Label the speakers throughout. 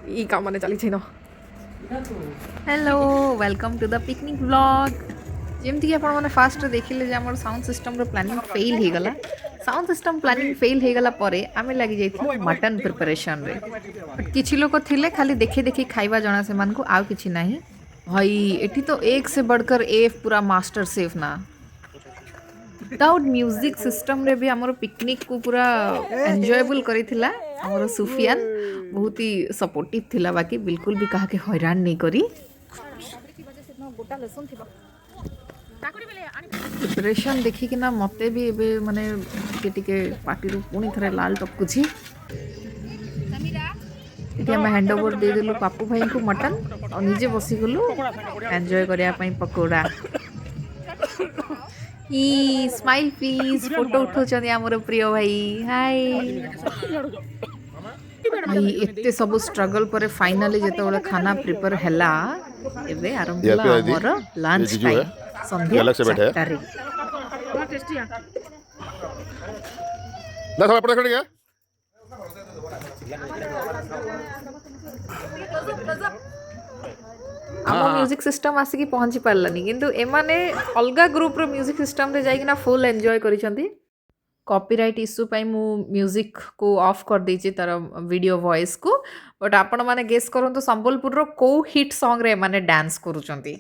Speaker 1: ई काम मैंने चली छे न hello welcome to the picnic vlog जमती आप मैंने फास्ट देखिले जे हमर साउंड सिस्टम रो प्लानिंग फेल हो गला साउंड सिस्टम प्लानिंग फेल हो गला परे आमे लागि जाइथिलु मटन प्रिपरेशन रे बट किछि लोक थिले खाली देखि देखि खाइबा जणा से मान को आउ किछि नाही भाई एठी तो एक से बढ़कर एक पूरा मास्टर शेफ ना विदाउट म्यूजिक सिस्टम रे भी हमर पिकनिक को पूरा एन्जॉयबल करिथिला हमर सुफियान बहुत ही सपोर्टिव थिला बाकी बिल्कुल भी कहा के हैरान नहीं करी प्रिपरेशन देखिक ना मत भी एबे माने टिके पार्टी पुणी थे लाल टपकुची ये आम हैंड ओवर दे देलु पापू भाई को मटन और निजे बसीगलु एंजॉय करने पकोड़ा ई स्माइल प्लीज फोटो उठाउछन हमर प्रिय भाई हाय भाई एते सब स्ट्रगल पर फाइनली जेते खाना प्रिपेयर हैला एबे आरंभ होला हमर लंच टाइम संध्या 4
Speaker 2: ना थोड़ा पड़ा खड़ेगा
Speaker 1: आम म्यूजिक सिस्टम आसिकी पहुँची पार्लानी किंतु एमाने अलगा ग्रुप रो म्यूजिक सिस्टम रे जाइकिना फुल एंजॉय करिसंती कॉपीराइट इश्यू पाई मु म्यूजिक को ऑफ कर देछि तार वीडियो वॉइस को बट आपण माने गेस करंतु संबलपुर रो को हिट सॉन्ग रे माने डांस करूचंती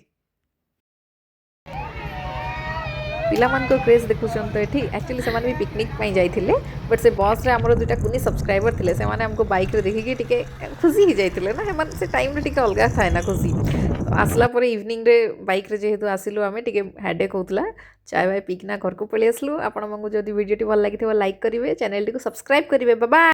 Speaker 1: पिला मान को क्रेज देखुछन तो एठी एक्चुअली से माने भी पिकनिक पई जाइथिले बट से बस रे हमरो दुटा कुनी सब्सक्राइबर थिले से माने हमको बाइक रे देखि के टिके खुशी ही जाइथिले ना मन से टाइम रे टिके अलगा थाए ना खुशी तो आसला पर इवनिंग रे बाइक रे जेहेतु आसिलु आमे टिके हेडेक होतला चाय बाय पिकना घर को पळि आसलु आपण मंगु जदी वीडियो टी भल लागिथिबा लाइक करिवे चैनल टी को सब्सक्राइब करिवे बाय बाय।